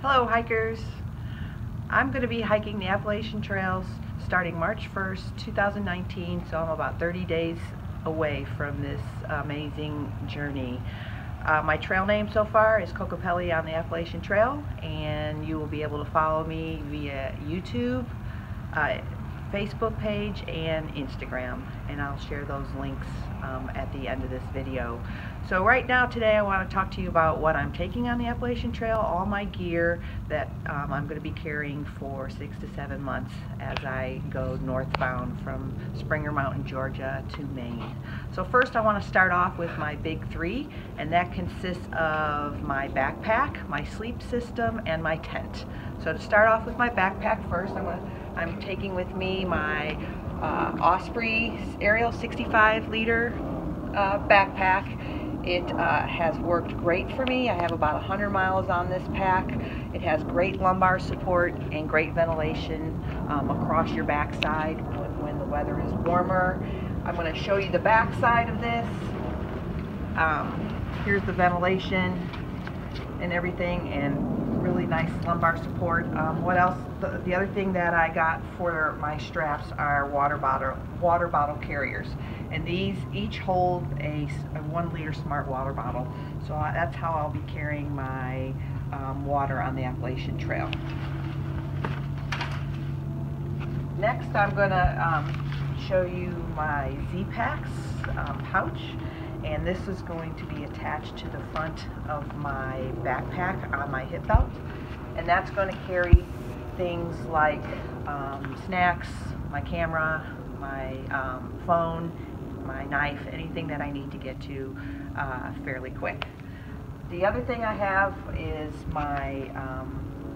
Hello hikers! I'm going to be hiking the Appalachian Trails starting March 1st, 2019, so I'm about 30 days away from this amazing journey. My trail name so far is Kokapelli on the Appalachian Trail, and you will be able to follow me via YouTube, Facebook page, and Instagram, and I'll share those links at the end of this video. So right now today I want to talk to you about what I'm taking on the Appalachian Trail, all my gear that I'm going to be carrying for 6 to 7 months as I go northbound from Springer Mountain, Georgia to Maine. So first I want to start off with my big three, and that consists of my backpack, my sleep system, and my tent. So to start off with my backpack first, I'm taking with me my Osprey Ariel 65-liter backpack. It has worked great for me. I have about 100 miles on this pack. It has great lumbar support and great ventilation across your backside when the weather is warmer. I'm going to show you the backside of this. Here's the ventilation and everything, and really nice lumbar support. What else? The other thing that I got for my straps are water bottle carriers, and these each hold a 1-liter smart water bottle. So that's how I'll be carrying my water on the Appalachian Trail. Next, I'm going to show you my Z-Packs pouch. And this is going to be attached to the front of my backpack on my hip belt, and that's going to carry things like snacks, my camera, my phone, my knife, anything that I need to get to fairly quick. The other thing I have is my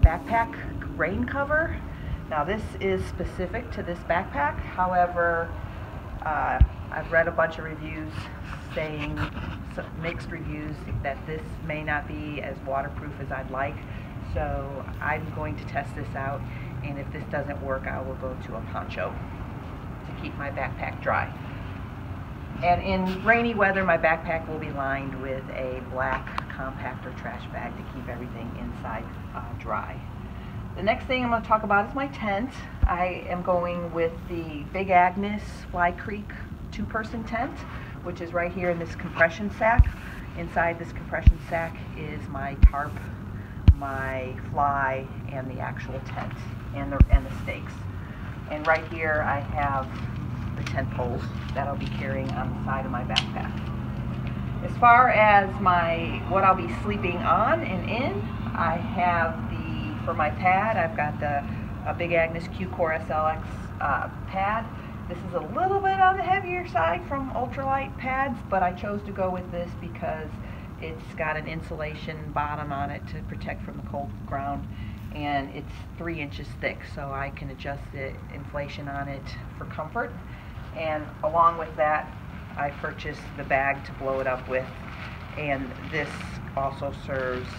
backpack rain cover. Now this is specific to this backpack, however, I've read a bunch of reviews saying, some mixed reviews, that this may not be as waterproof as I'd like. So I'm going to test this out, and if this doesn't work, I will go to a poncho to keep my backpack dry. And in rainy weather, my backpack will be lined with a black compactor trash bag to keep everything inside dry. The next thing I'm going to talk about is my tent. I am going with the Big Agnes Fly Creek 2-person tent, which is right here in this compression sack. Inside this compression sack is my tarp, my fly, and the actual tent, and the stakes. And right here I have the tent poles that I'll be carrying on the side of my backpack. As far as what I'll be sleeping on and in, I have for my pad, I've got a Big Agnes Q-Core SLX pad. This is a little bit on the heavier side from ultralight pads, but I chose to go with this because it's got an insulation bottom on it to protect from the cold ground, and it's 3 inches thick, so I can adjust the inflation on it for comfort. And along with that, I purchased the bag to blow it up with, and this also serves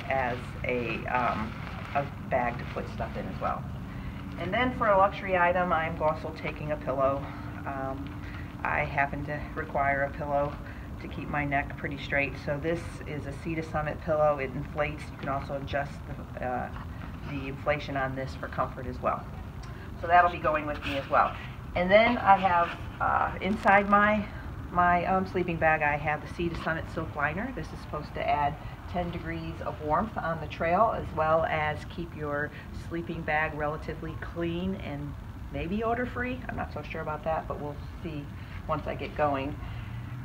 as a bag to put stuff in as well. And then for a luxury item, I'm also taking a pillow. I happen to require a pillow to keep my neck pretty straight, so this is a Sea to Summit pillow. It inflates. You can also adjust the inflation on this for comfort as well. So that'll be going with me as well. And then I have inside my sleeping bag, I have the Sea to Summit silk liner. This is supposed to add 10 degrees of warmth on the trail, as well as keep your sleeping bag relatively clean and maybe odor-free. I'm not so sure about that, but we'll see once I get going.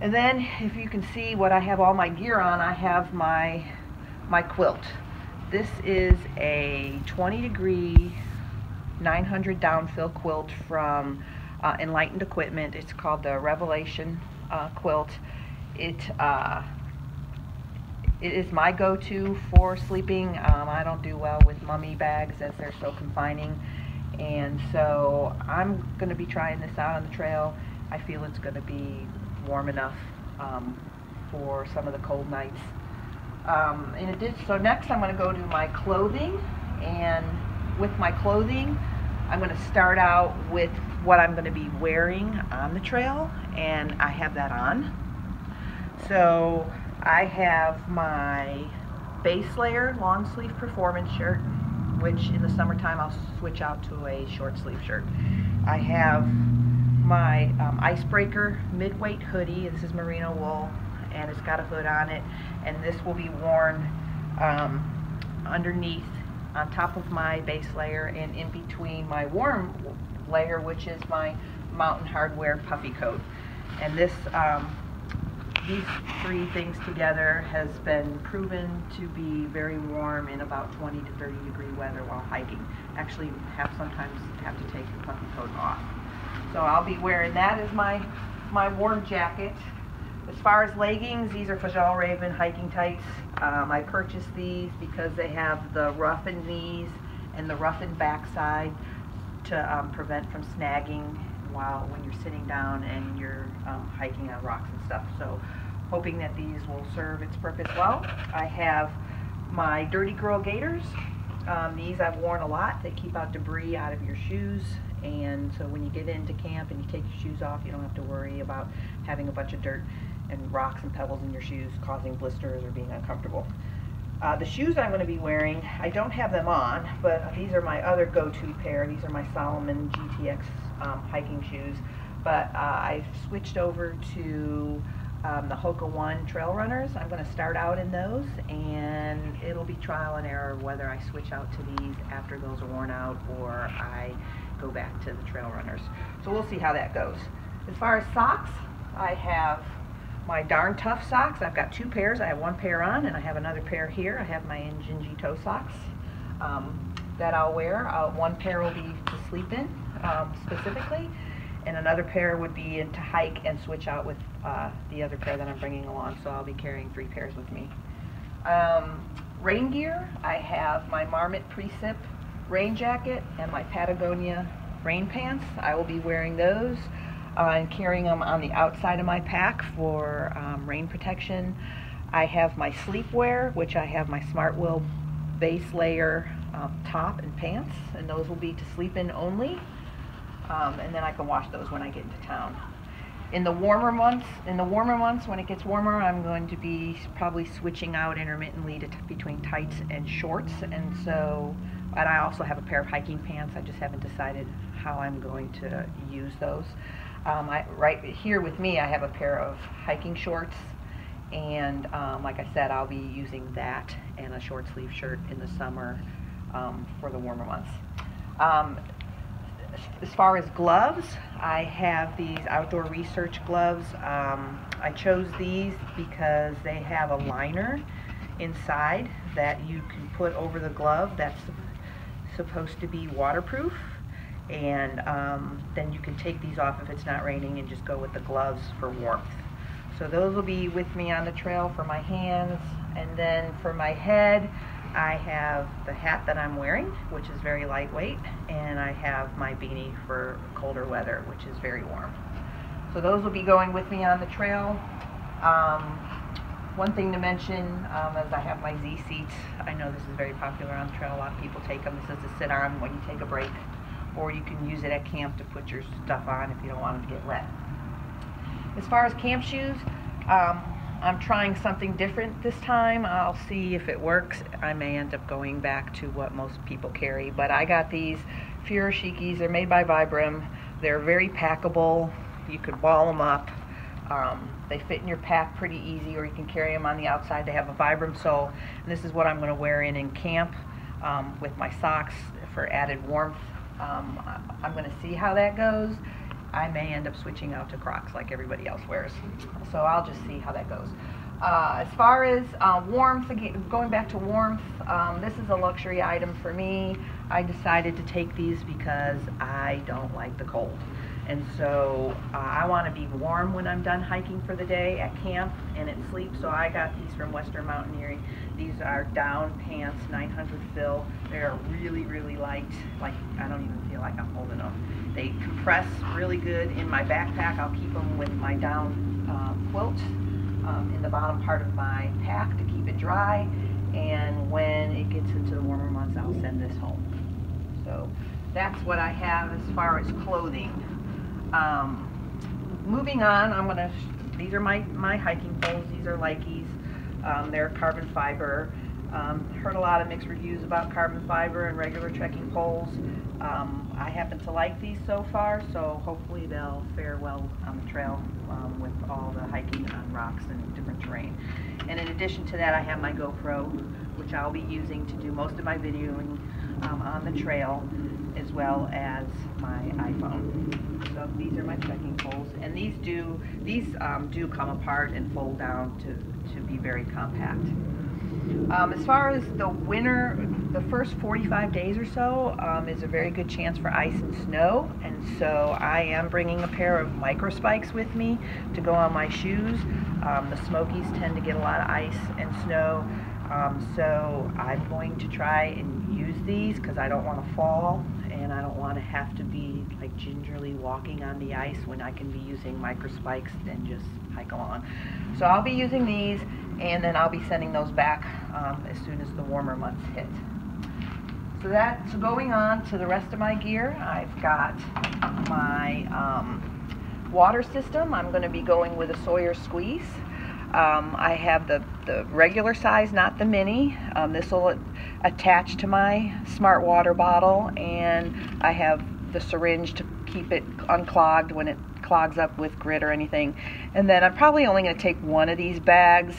And then, if you can see what I have all my gear on, I have my quilt. This is a 20-degree 900 downfill quilt from Enlightened Equipment. It's called the Revelation quilt. It is my go-to for sleeping. I don't do well with mummy bags as they're so confining, and so I'm going to be trying this out on the trail. I feel it's going to be warm enough for some of the cold nights. So next I'm going to go to my clothing, and with my clothing I'm going to start out with what I'm going to be wearing on the trail, and I have that on. So I have my base layer long sleeve performance shirt, which in the summertime I'll switch out to a short sleeve shirt. I have my icebreaker mid-weight hoodie. This is merino wool and it's got a hood on it, and this will be worn underneath, on top of my base layer and in between my warm layer, which is my Mountain Hardwear puffy coat. And this these three things together has been proven to be very warm in about 20 to 30 degree weather while hiking. Actually, sometimes have to take the puffy coat off. So I'll be wearing that as my warm jacket. As far as leggings, these are Fjällräven hiking tights. I purchased these because they have the roughened knees and the roughened backside to prevent from snagging when you're sitting down and you're hiking on rocks and stuff. So hoping that these will serve its purpose well. I have my Dirty Girl gaiters. These I've worn a lot. They keep out debris out of your shoes, and so when you get into camp and you take your shoes off, you don't have to worry about having a bunch of dirt and rocks and pebbles in your shoes causing blisters or being uncomfortable. The shoes I'm going to be wearing, I don't have them on, but these are my other go-to pair. These are my Salomon GTX hiking shoes, but I've switched over to the Hoka One trail runners. I'm going to start out in those, and it'll be trial and error whether I switch out to these after those are worn out or I go back to the trail runners. So we'll see how that goes. As far as socks, I have my Darn Tough socks. I've got two pairs. I have one pair on and I have another pair here. I have my Injinji toe socks that I'll wear. One pair will be to sleep in specifically, and another pair would be to hike and switch out with the other pair that I'm bringing along. So I'll be carrying 3 pairs with me. Rain gear, I have my Marmot Precip rain jacket and my Patagonia rain pants. I will be wearing those and carrying them on the outside of my pack for rain protection. I have my sleepwear, which I have my Smartwool base layer top and pants, and those will be to sleep in only. And then I can wash those when I get into town. In the warmer months, when it gets warmer, I'm going to be probably switching out intermittently between tights and shorts, and I also have a pair of hiking pants. I just haven't decided how I'm going to use those. Right here with me, I have a pair of hiking shorts, and like I said, I'll be using that and a short sleeve shirt in the summer for the warmer months. As far as gloves, I have these outdoor research gloves. I chose these because they have a liner inside that you can put over the glove that's supposed to be waterproof, and then you can take these off if it's not raining and just go with the gloves for warmth. So those will be with me on the trail for my hands, and then for my head, I have the hat that I'm wearing, which is very lightweight, and I have my beanie for colder weather, which is very warm. So those will be going with me on the trail. One thing to mention is I have my Z seats. I know this is very popular on the trail. A lot of people take them. This is to sit on when you take a break, or you can use it at camp to put your stuff on if you don't want them to get wet. As far as camp shoes, I'm trying something different this time. I'll see if it works. I may end up going back to what most people carry, but I got these Furoshikis. They're made by Vibram. They're very packable. You could ball them up. They fit in your pack pretty easy, or you can carry them on the outside. They have a Vibram sole, and this is what I'm going to wear in camp with my socks for added warmth. I'm going to see how that goes. I may end up switching out to Crocs like everybody else wears. So I'll just see how that goes. As far as warmth, going back to warmth, this is a luxury item for me. I decided to take these because I don't like the cold. And so I want to be warm when I'm done hiking for the day at camp and at sleep. So I got these from Western Mountaineering. These are down pants, 900 fill. They're really, really light. Like, I don't even feel like I'm holding them. They compress really good in my backpack. I'll keep them with my down quilt in the bottom part of my pack to keep it dry. And when it gets into the warmer months, I'll send this home. So that's what I have as far as clothing. Moving on, these are my hiking poles. These are Likes. They're carbon fiber. Heard a lot of mixed reviews about carbon fiber and regular trekking poles. I happen to like these so far, so hopefully they'll fare well on the trail with all the hiking on rocks and different terrain. And in addition to that, I have my GoPro, which I'll be using to do most of my videoing on the trail, as well as my iPhone. So these are my trekking poles, and these do come apart and fold down to be very compact. As far as the winter, the first 45 days or so is a very good chance for ice and snow, and so I am bringing a pair of micro spikes with me to go on my shoes. The Smokies tend to get a lot of ice and snow, so I'm going to try and use these because I don't want to fall, and I don't want to have to be like gingerly walking on the ice when I can be using micro spikes and just hike along. So I'll be using these, and then I'll be sending those back as soon as the warmer months hit. So that's going on to the rest of my gear. I've got my water system. I'm going to be going with a Sawyer squeeze. I have the regular size, not the mini. This will attach to my smart water bottle, and I have the syringe to keep it unclogged when it clogs up with grit or anything. And then I'm probably only going to take one of these bags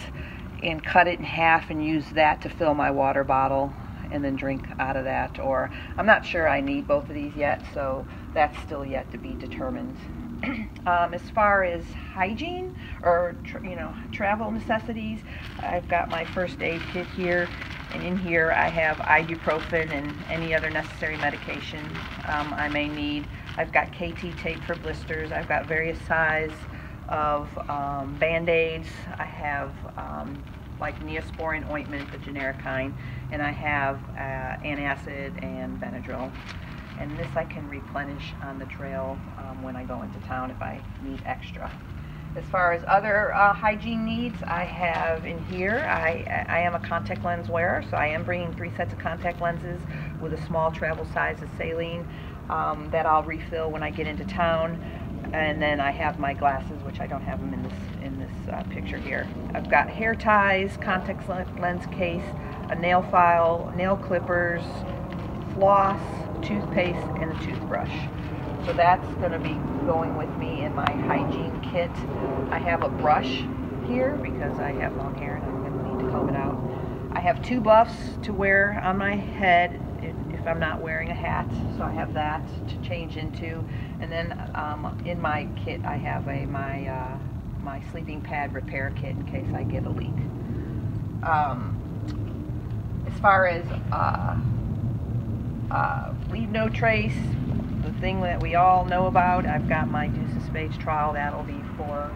and cut it in half and use that to fill my water bottle and then drink out of that. Or I'm not sure I need both of these yet, so that's still yet to be determined. As far as hygiene or travel necessities, I've got my first aid kit here, and in here I have ibuprofen and any other necessary medication I may need. I've got KT tape for blisters. I've got various size of band-aids. I have like Neosporin ointment, the generic kind, and I have antacid and Benadryl. And this I can replenish on the trail when I go into town if I need extra. As far as other hygiene needs, I have in here, I am a contact lens wearer, so I am bringing 3 sets of contact lenses with a small travel size of saline that I'll refill when I get into town. And then I have my glasses, which I don't have them in this picture here. I've got hair ties, contact lens case, a nail file, nail clippers, floss, toothpaste, and a toothbrush. So that's going to be going with me in my hygiene kit. I have a brush here because I have long hair and I'm going to need to comb it out. I have 2 buffs to wear on my head if I'm not wearing a hat, so I have that to change into. And then in my kit I have my sleeping pad repair kit in case I get a leak. As far as leave no trace, the thing that we all know about, I've got my Deuces Spades trowel. That'll be for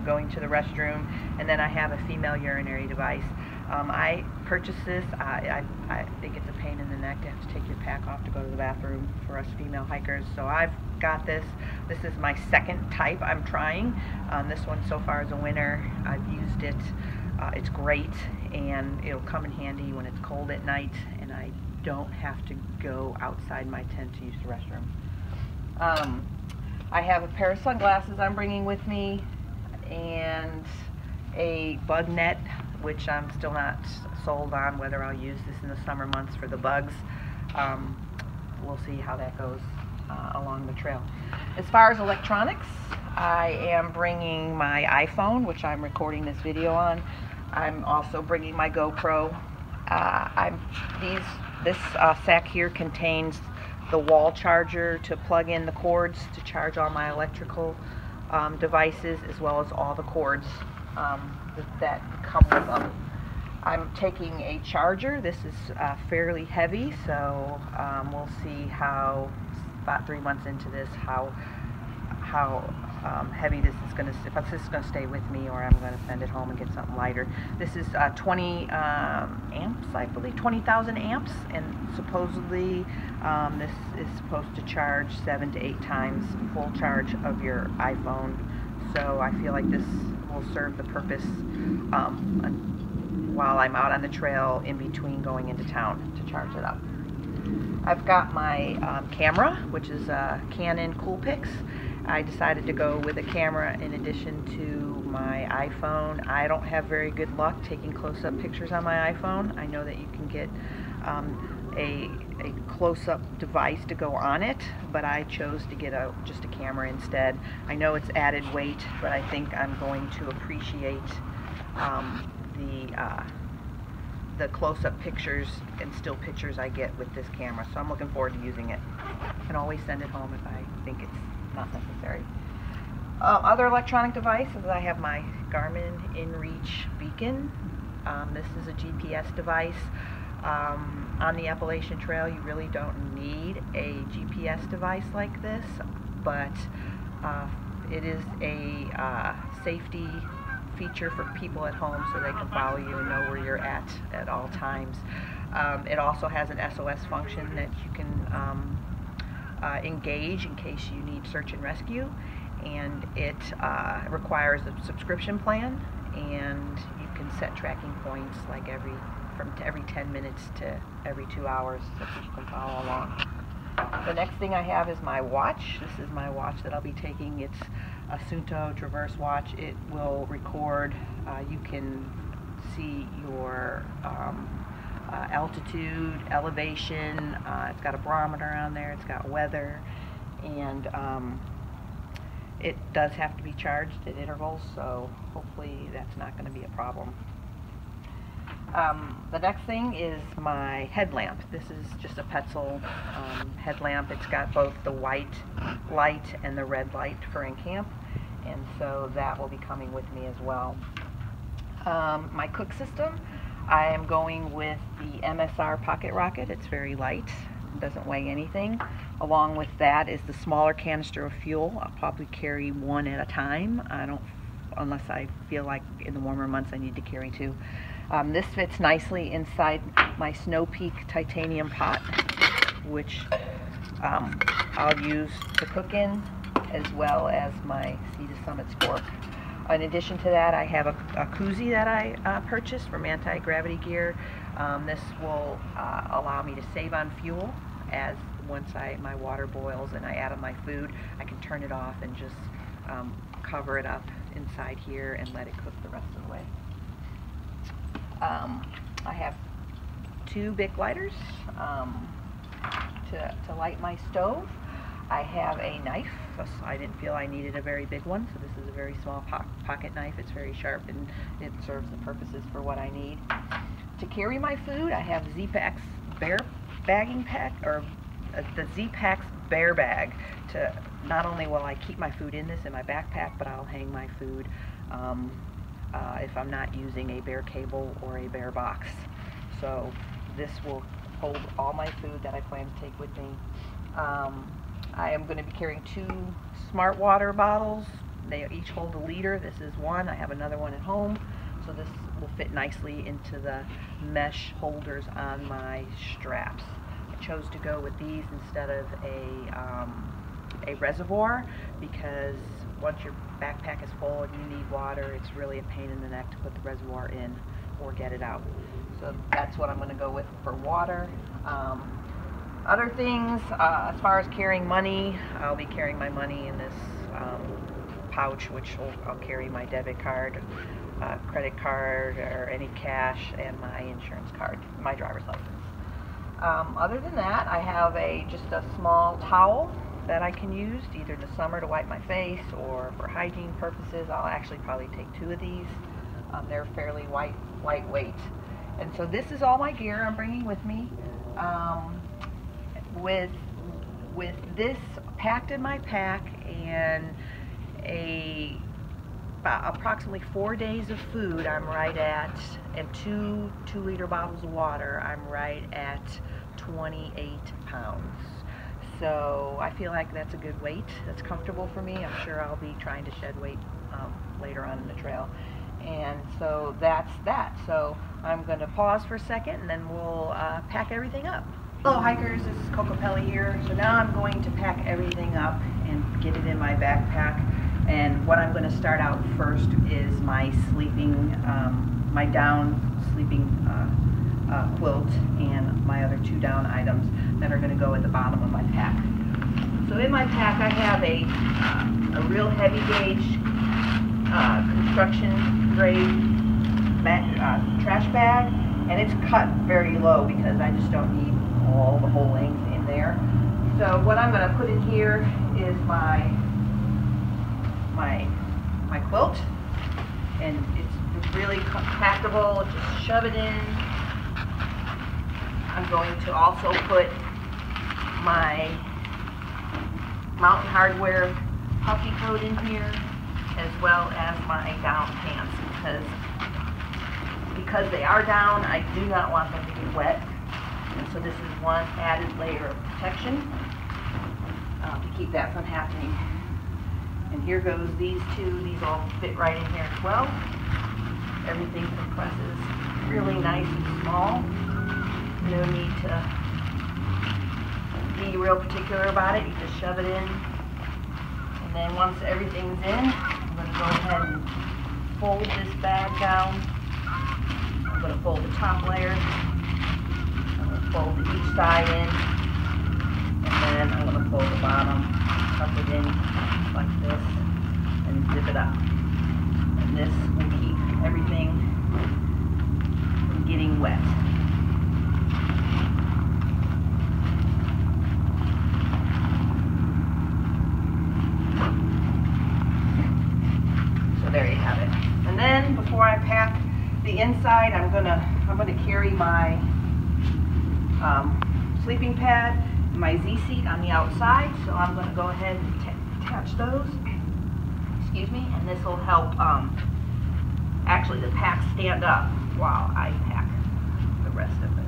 going to the restroom. And then I have a female urinary device. I purchased this. I think it's a pain in the neck to have to take your pack off to go to the bathroom for us female hikers. So I've got this. This is my second type I'm trying. This one so far is a winner. I've used it. It's great, and it'll come in handy when it's cold at night and I don't have to go outside my tent to use the restroom. I have a pair of sunglasses I'm bringing with me, and a bug net, which I'm still not sold on whether I'll use this in the summer months for the bugs. We'll see how that goes along the trail. As far as electronics, I am bringing my iPhone, which I'm recording this video on. I'm also bringing my GoPro. This sack here contains the wall charger to plug in the cords to charge all my electrical devices, as well as all the cords that come with them. I'm taking a charger. This is fairly heavy, so we'll see how, about 3 months into this, how heavy this is going to, if this is going to stay with me or I'm going to send it home and get something lighter. This is 20 amps, I believe, 20,000 amps, and supposedly this is supposed to charge 7 to 8 times full charge of your iPhone. So I feel like this will serve the purpose while I'm out on the trail in between going into town to charge it up. I've got my camera, which is a Canon Coolpix. I decided to go with a camera in addition to my iPhone. I don't have very good luck taking close-up pictures on my iPhone. I know that you can get a close-up device to go on it, but I chose to get just a camera instead. I know it's added weight, but I think I'm going to appreciate the close-up pictures and still pictures I get with this camera, so I'm looking forward to using it. I can always send it home if I think it's not necessary. Other electronic devices, I have my Garmin InReach beacon. This is a GPS device. On the Appalachian Trail, you really don't need a GPS device like this, but it is a safety feature for people at home so they can follow you and know where you're at all times. It also has an SOS function that you can engage in case you need search and rescue, and it requires a subscription plan, and you can set tracking points like from every 10 minutes to every 2 hours so that you can follow along. The next thing I have is my watch. This is my watch that I'll be taking. It's a Sunto Traverse watch. It will record. You can see your altitude, elevation. It's got a barometer on there. It's got weather, and it does have to be charged at intervals, so hopefully that's not going to be a problem. The next thing is my headlamp. This is just a Petzl headlamp. It's got both the white light and the red light for in camp, and so that will be coming with me as well. My cook system, I am going with the MSR Pocket Rocket. It's very light, doesn't weigh anything. Along with that is the smaller canister of fuel. I'll probably carry one at a time. Unless I feel like in the warmer months I need to carry two. This fits nicely inside my Snow Peak titanium pot, which I'll use to cook in, as well as my Sea to Summit fork. In addition to that, I have a koozie that I purchased from Anti-Gravity Gear. This will allow me to save on fuel, as once my water boils and I add on my food, I can turn it off and just cover it up inside here and let it cook the rest of the way. I have 2 Bic lighters to light my stove. I have a knife. I didn't feel I needed a very big one, so this is a very small pocket knife. It's very sharp and it serves the purposes for what I need. To carry my food, I have Z-Packs Bear Bagging Pack, or the Z-Packs Bear Bag. To not only will I keep my food in this in my backpack, but I'll hang my food if I'm not using a bear cable or a bear box. So this will hold all my food that I plan to take with me. I am going to be carrying 2 smart water bottles. They each hold 1 liter. This is one. I have another one at home, so this will fit nicely into the mesh holders on my straps. I chose to go with these instead of a reservoir, because once your backpack is full and you need water, it's really a pain in the neck to put the reservoir in or get it out. So that's what I'm going to go with for water. Other things, as far as carrying money, I'll be carrying my money in this pouch, which I'll carry my debit card, credit card, or any cash, and my insurance card, my driver's license. Other than that, I have just a small towel that I can use either in the summer to wipe my face or for hygiene purposes. I'll actually probably take 2 of these. They're fairly lightweight. And so this is all my gear I'm bringing with me. With this packed in my pack and approximately 4 days of food, I'm right at, and 2 2-liter bottles of water, I'm right at 28 pounds. So I feel like that's a good weight. That's comfortable for me. I'm sure I'll be trying to shed weight later on in the trail. And so that's that. So I'm going to pause for a second and then we'll pack everything up. Hello hikers, this is Kokapelli here. So now I'm going to pack everything up and get it in my backpack. And what I'm going to start out first is my sleeping, my down sleeping quilt and my other 2 down items that are going to go at the bottom of my pack. So in my pack I have a real heavy gauge construction grade trash bag, and it's cut very low because I just don't need all the whole length in there. So what I'm going to put in here is my quilt, and it's really compactable. Just shove it in. I'm going to also put my Mountain Hardwear puffy coat in here, as well as my down pants, because they are down, I do not want them to get wet, and so this is one added layer of protection to keep that from happening. And here goes these two. These all fit right in here as well. Everything compresses really nice and small. No need to be real particular about it. You just shove it in. And then once everything's in, I'm going to go ahead and fold this bag down. I'm going to fold the top layer. I'm going to fold each side in. And then I'm going to fold the bottom, tuck it in like this, and zip it up. And this will keep everything from getting wet. So there you have it. And then before I pack the inside, I'm gonna carry my sleeping pad, my Z seat on the outside. So I'm going to go ahead and attach those. Excuse me, and this will help actually the pack stand up while I pack the rest of it.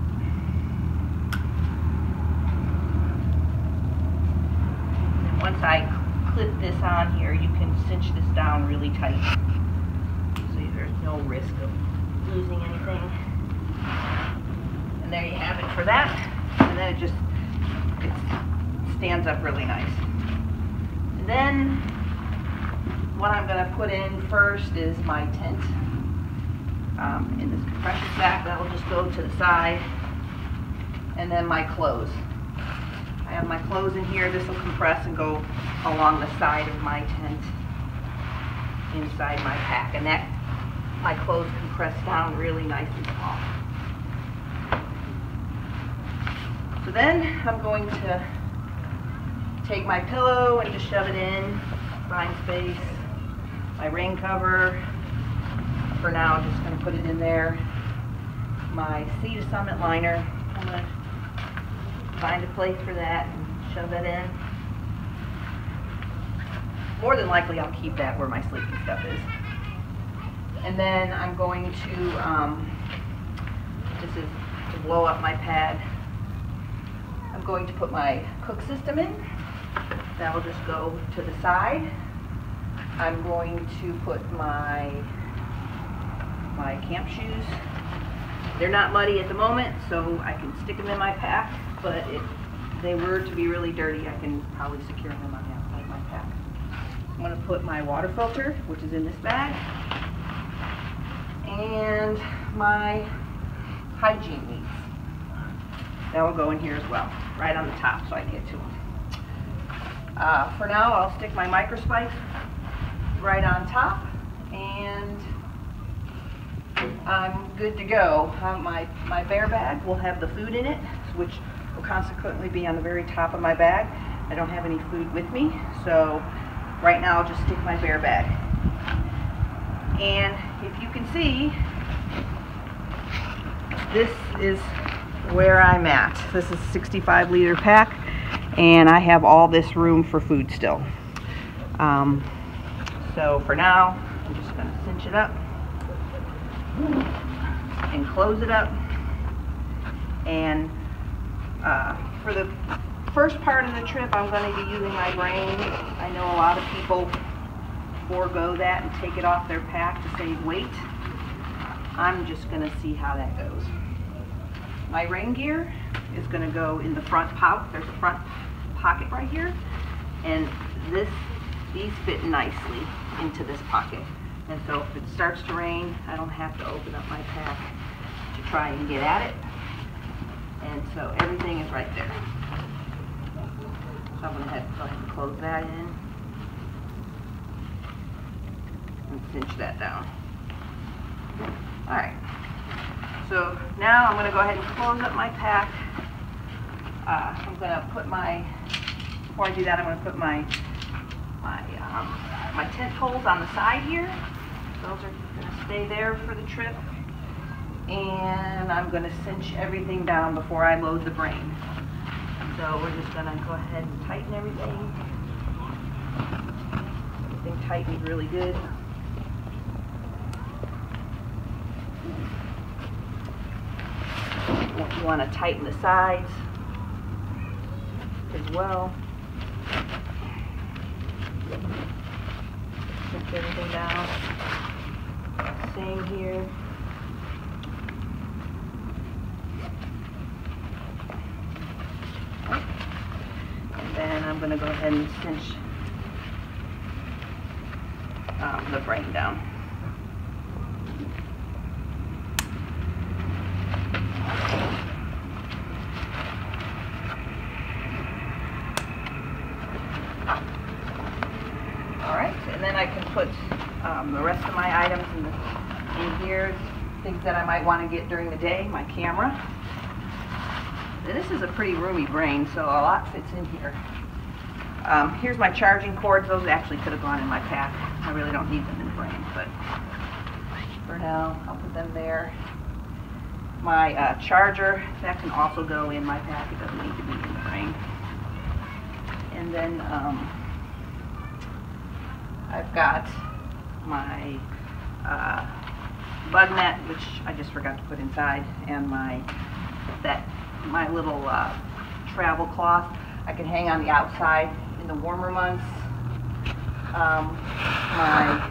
And once I clip this on here, you can cinch this down really tight, so there's no risk of losing anything. And there you have it for that. And then it stands up really nice. And then what I'm going to put in first is my tent in this compression sack. That will just go to the side. And then my clothes. I have my clothes in here. This will compress and go along the side of my tent inside my pack. And that, my clothes compress down really nice and small. So then I'm going to take my pillow and just shove it in, find space, my rain cover. For now, I'm just going to put it in there. My Sea to Summit liner, I'm going to find a place for that and shove it in. More than likely, I'll keep that where my sleeping stuff is. And then I'm going to, this is to blow up my pad. I'm going to put my cook system in. That will just go to the side. I'm going to put my camp shoes. They're not muddy at the moment, so I can stick them in my pack, but if they were to be really dirty, I can probably secure them on the outside of my pack. I'm going to put my water filter, which is in this bag, and my hygiene needs. That will go in here as well, right on the top so I can get to them. For now, I'll stick my microspikes right on top, and I'm good to go. My bear bag will have the food in it, which will consequently be on the very top of my bag. I don't have any food with me, so right now I'll just stick my bear bag. And if you can see, this is where I'm at. This is a 65-liter pack, and I have all this room for food still. So for now, I'm just going to cinch it up and close it up. And for the first part of the trip, I'm going to be using my brain. I know a lot of people forego that and take it off their pack to save weight. I'm just going to see how that goes. My rain gear is going to go in the front pouch. There's a front pocket right here, and these fit nicely into this pocket. And so if it starts to rain, I don't have to open up my pack to try and get at it. And so everything is right there. So I'm going to go ahead and close that in. and cinch that down. Alright, so now I'm going to go ahead and close up my pack. I'm going to put my, before I do that, I'm going to put my tent poles on the side here. Those are going to stay there for the trip. And I'm going to cinch everything down before I load the brain. So we're just going to go ahead and tighten everything. Everything tightened really good. You want to tighten the sides as well. Cinch everything down. Same here. And then I'm going to go ahead and cinch the brain down. Alright, and then I can put the rest of my items in here, things that I might want to get during the day, my camera. This is a pretty roomy brain, so a lot fits in here. Here's my charging cords. Those actually could have gone in my pack. I really don't need them in the brain, but for now, I'll put them there. My charger, that can also go in my pack. It doesn't need to be in the brain. And then I've got my bug net, which I just forgot to put inside, and my little travel cloth. I can hang on the outside in the warmer months. My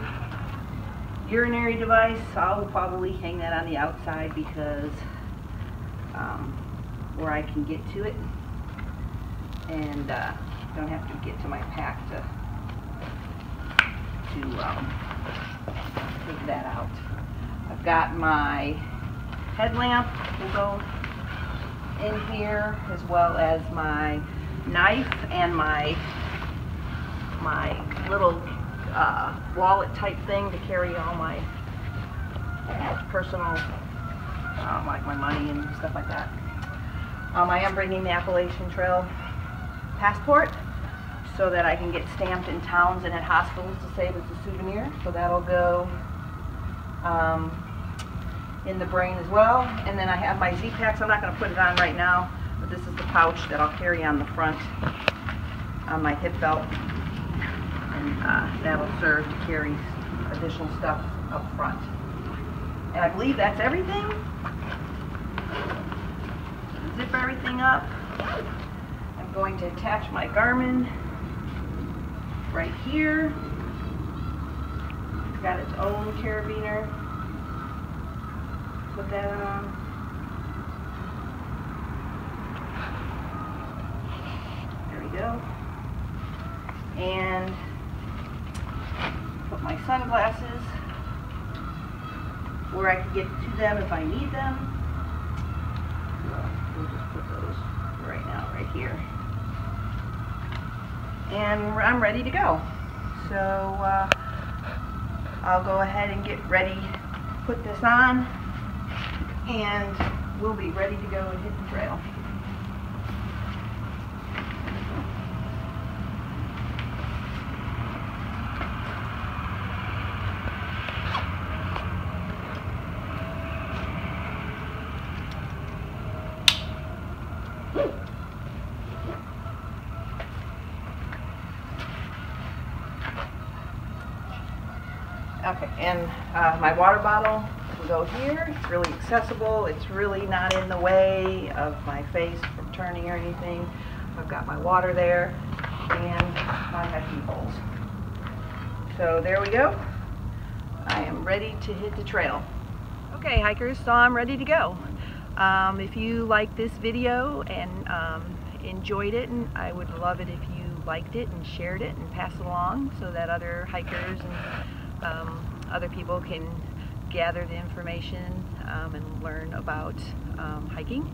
urinary device, I'll probably hang that on the outside because where I can get to it and don't have to get to my pack to take that out. I've got my headlamp will go in here, as well as my knife and my little wallet type thing to carry all my personal, like my money and stuff like that. I am bringing the Appalachian Trail passport so that I can get stamped in towns and at hospitals to save as a souvenir. So that'll go in the brain as well. And then I have my Z-Packs. I'm not going to put it on right now, but this is the pouch that I'll carry on the front on my hip belt. And that'll serve to carry additional stuff up front. And I believe that's everything. Zip everything up. I'm going to attach my Garmin right here. It's got its own carabiner. Put that on. There we go. And put my sunglasses where I can get to them if I need them. We'll just put those right now, right here. And I'm ready to go. So I'll go ahead and get ready, put this on, and we'll be ready to go and hit the trail. Okay, and my water bottle will go here. It's really accessible. It's really not in the way of my face from turning or anything. I've got my water there and my hiking poles. So there we go. I am ready to hit the trail. Okay, hikers, so I'm ready to go. If you liked this video and enjoyed it, and I would love it if you liked it and shared it and passed it along so that other hikers and other people can gather the information and learn about hiking.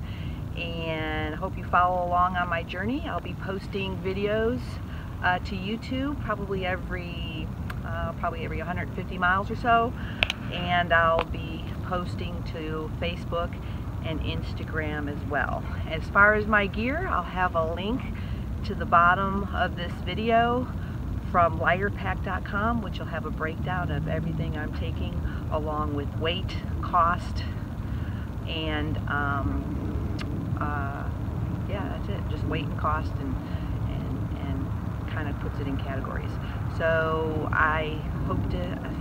And I hope you follow along on my journey. I'll be posting videos to YouTube probably every probably every 150 miles or so, and I'll be posting to Facebook and Instagram as well. As far as my gear, I'll have a link to the bottom of this video from lighterpack.com, which will have a breakdown of everything I'm taking, along with weight, cost, and yeah, that's it. Just weight and cost, and kind of puts it in categories. So I hope to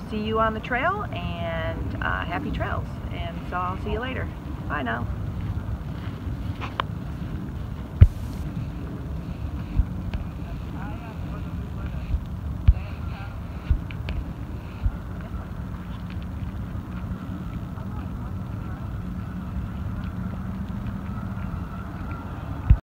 see you on the trail, and happy trails. And so I'll see you later. Bye now.